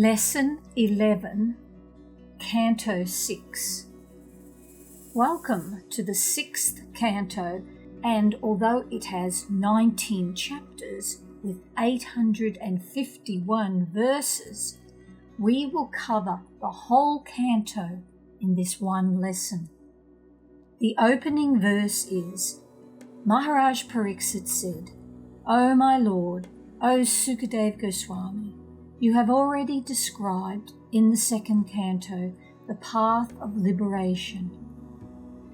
Lesson 11, Canto 6. Welcome to the 6th canto, and although it has 19 chapters with 851 verses, we will cover the whole canto in this one lesson. The opening verse is, Maharaj Pariksit said, "O my Lord, O Sukadev Goswami, you have already described in the 2nd canto the path of liberation.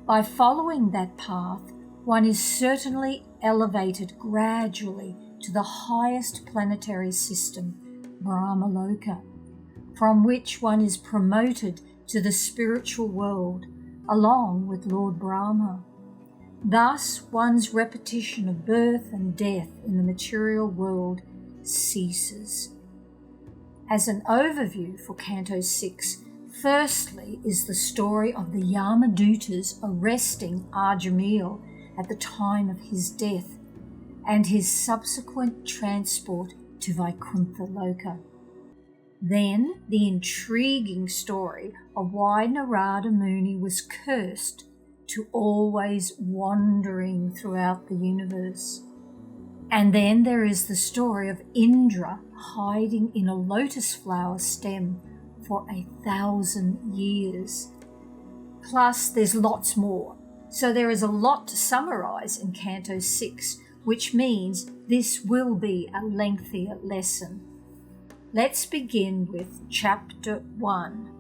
By following that path, one is certainly elevated gradually to the highest planetary system, Brahmaloka, from which one is promoted to the spiritual world, along with Lord Brahma. Thus, one's repetition of birth and death in the material world ceases." As an overview for Canto 6, firstly is the story of the Yamadutas arresting Ajamil at the time of his death and his subsequent transport to Vaikuntha Loka. Then the intriguing story of why Narada Muni was cursed to always wandering throughout the universe. And then there is the story of Indra hiding in a lotus flower stem for 1,000 years. Plus, there's lots more. So there is a lot to summarize in Canto 6, which means this will be a lengthier lesson. Let's begin with Chapter 1.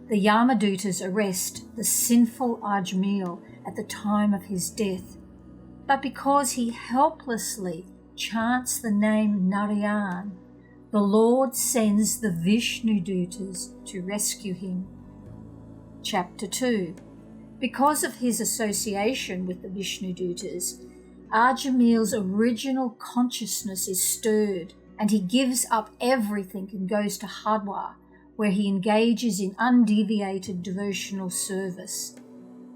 The Yamadutas arrest the sinful Ajamil at the time of his death, but because he helplessly chants the name Narayan, the Lord sends the Vishnu-dutas to rescue him. Chapter 2. Because of his association with the Vishnu-dutas, Ajamil's original consciousness is stirred, and he gives up everything and goes to Hardwar, where he engages in undeviated devotional service.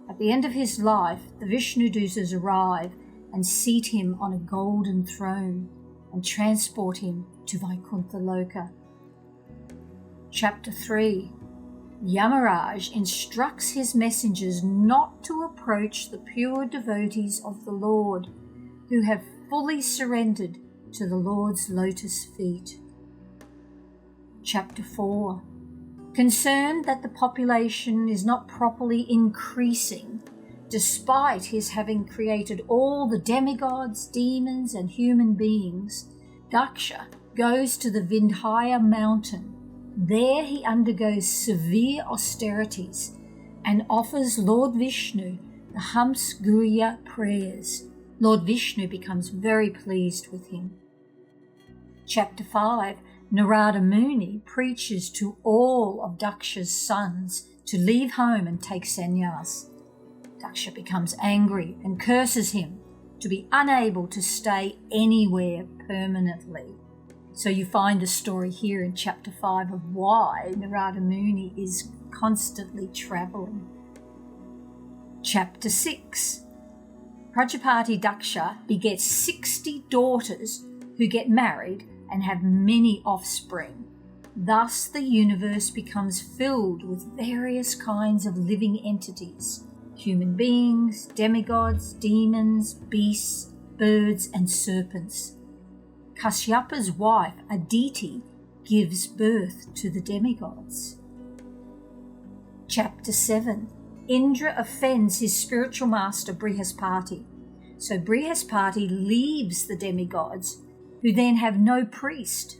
At the end of his life, the Vishnu-dutas arrive and seat him on a golden throne and transport him to Vaikuntha Loka. Chapter 3. Yamaraj instructs his messengers not to approach the pure devotees of the Lord, who have fully surrendered to the Lord's lotus feet. Chapter 4. Concerned that the population is not properly increasing, despite his having created all the demigods, demons, and human beings, Daksha goes to the Vindhya mountain. There he undergoes severe austerities and offers Lord Vishnu the Hams Gurya prayers. Lord Vishnu becomes very pleased with him. Chapter 5. Narada Muni preaches to all of Daksha's sons to leave home and take sannyas. Daksha becomes angry and curses him to be unable to stay anywhere permanently. So you find a story here in Chapter 5 of why Narada Muni is constantly travelling. Chapter 6. Prajapati Daksha begets 60 daughters who get married and have many offspring. Thus the universe becomes filled with various kinds of living entities. Human beings, demigods, demons, beasts, birds, and serpents. Kashyapa's wife, Aditi, gives birth to the demigods. Chapter 7. Indra offends his spiritual master Brihaspati. So Brihaspati leaves the demigods, who then have no priest.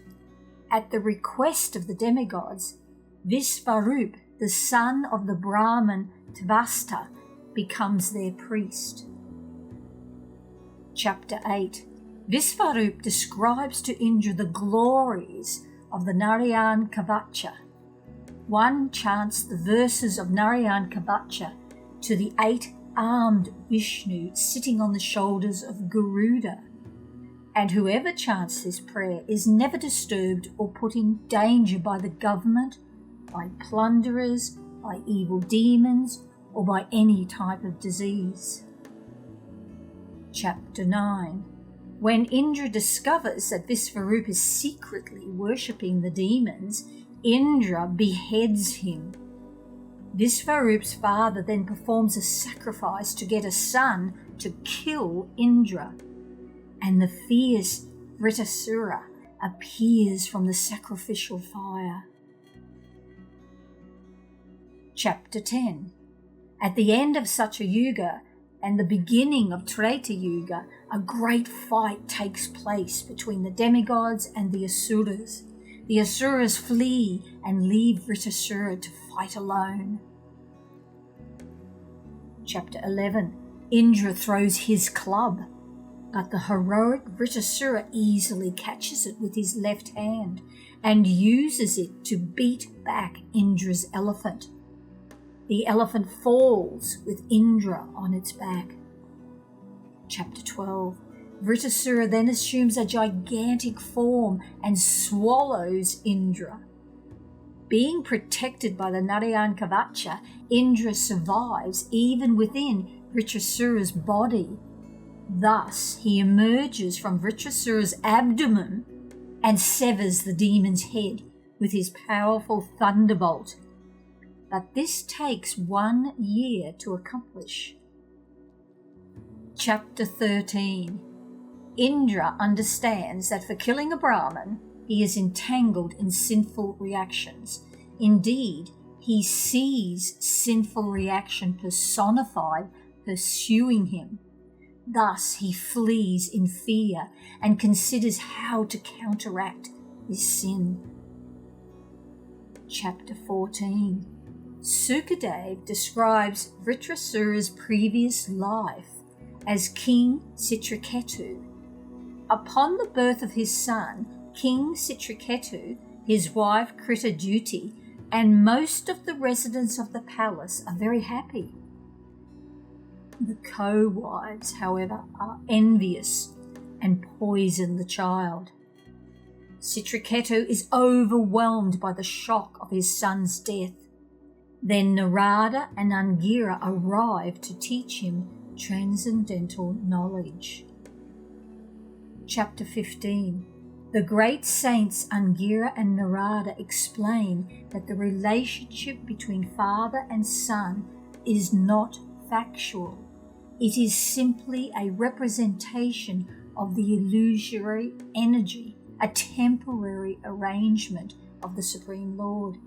At the request of the demigods, Visvarup, the son of the Brahmin Tvasta, becomes their priest. Chapter 8. Visvarup describes to Indra the glories of the Narayan Kavacha. One chants the verses of Narayan Kavacha to the 8-armed Vishnu sitting on the shoulders of Garuda, and whoever chants this prayer is never disturbed or put in danger by the government, by plunderers, by evil demons, or by any type of disease. Chapter 9. When Indra discovers that Visvarupa is secretly worshipping the demons, Indra beheads him. Visvarup's father then performs a sacrifice to get a son to kill Indra, and the fierce Vritasura appears from the sacrificial fire. Chapter 10. At the end of Satyayuga and the beginning of Treta Yuga, a great fight takes place between the demigods and the Asuras. The Asuras flee and leave Vritasura to fight alone. Chapter 11. Indra throws his club, but the heroic Vritasura easily catches it with his left hand and uses it to beat back Indra's elephant. The elephant falls with Indra on its back. Chapter 12. Vritasura then assumes a gigantic form and swallows Indra. Being protected by the Narayan Kavacha, Indra survives even within Vritasura's body. Thus, he emerges from Vritasura's abdomen and severs the demon's head with his powerful thunderbolt. But this takes 1 year to accomplish. Chapter 13. Indra understands that for killing a Brahmin, he is entangled in sinful reactions. Indeed, he sees sinful reaction personified pursuing him. Thus, he flees in fear and considers how to counteract this sin. Chapter 14. Sukadev describes Vritrasura's previous life as King Citraketu. Upon the birth of his son, King Citraketu, his wife Kritaduti, and most of the residents of the palace are very happy. The co-wives, however, are envious and poison the child. Citraketu is overwhelmed by the shock of his son's death. Then Narada and Angira arrive to teach him transcendental knowledge. Chapter 15. The great saints Angira and Narada explain that the relationship between father and son is not factual. It is simply a representation of the illusory energy, a temporary arrangement of the Supreme Lord.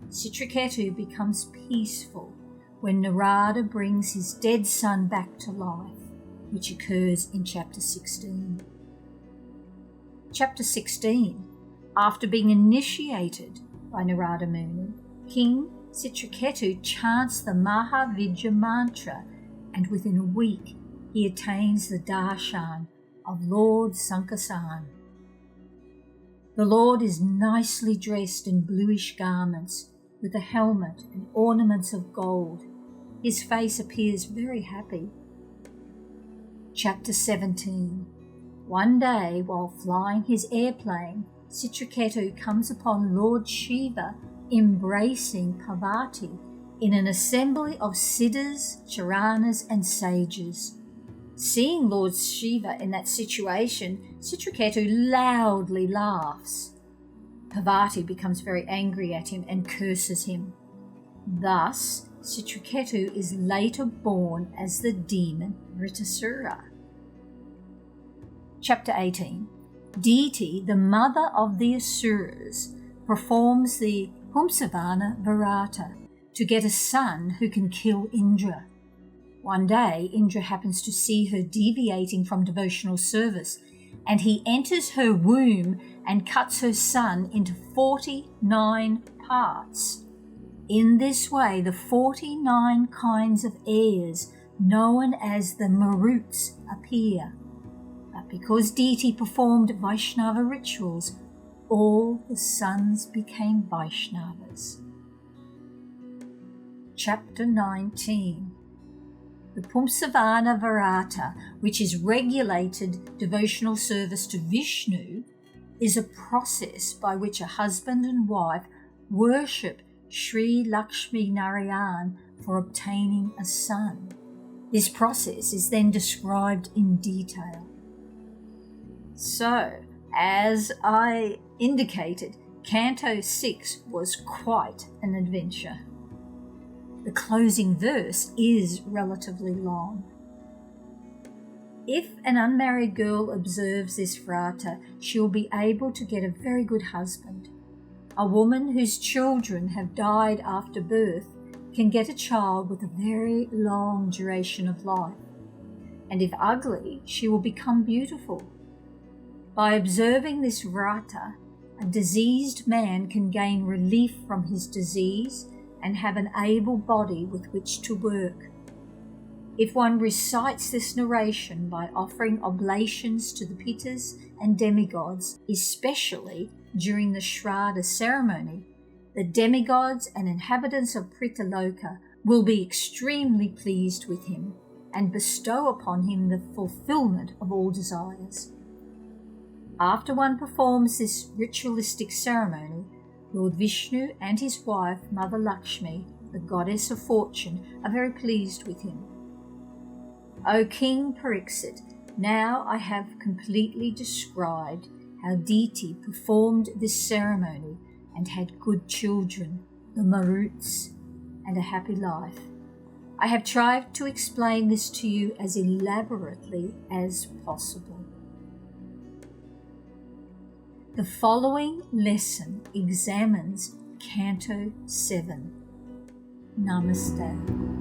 Citraketu becomes peaceful when Narada brings his dead son back to life, which occurs in Chapter 16. Chapter 16. After being initiated by Narada Muni, King Citraketu chants the Mahavidya mantra, and within a week he attains the darshan of Lord Sankasan. The Lord is nicely dressed in bluish garments, with a helmet and ornaments of gold. His face appears very happy. Chapter 17. One day, while flying his airplane, Citraketu comes upon Lord Shiva embracing Parvati in an assembly of siddhas, charanas, and sages. Seeing Lord Shiva in that situation, Citraketu loudly laughs. Parvati becomes very angry at him and curses him. Thus, Citraketu is later born as the demon Vritasura. Chapter 18. Deity, the mother of the Asuras, performs the Pumsavana Virata to get a son who can kill Indra. One day, Indra happens to see her deviating from devotional service, and he enters her womb and cuts her son into 49 parts. In this way, the 49 kinds of heirs, known as the Maruts, appear. But because deity performed Vaishnava rituals, all the sons became Vaishnavas. Chapter 19. The Pumsavana Virata, which is regulated devotional service to Vishnu, is a process by which a husband and wife worship Sri Lakshmi Narayan for obtaining a son. This process is then described in detail. So, as I indicated, Canto 6 was quite an adventure. The closing verse is relatively long. If an unmarried girl observes this frata, she will be able to get a very good husband. A woman whose children have died after birth can get a child with a very long duration of life. And if ugly, she will become beautiful. By observing this vrata, a diseased man can gain relief from his disease and have an able body with which to work. If one recites this narration by offering oblations to the pittas and demigods, especially during the Shraddha ceremony, the demigods and inhabitants of Pritaloka will be extremely pleased with him and bestow upon him the fulfillment of all desires. After one performs this ritualistic ceremony, Lord Vishnu and his wife, Mother Lakshmi, the goddess of fortune, are very pleased with him. O King Pariksit, now I have completely described how Diti performed this ceremony and had good children, the Maruts, and a happy life. I have tried to explain this to you as elaborately as possible. The following lesson examines Canto 7. Namaste.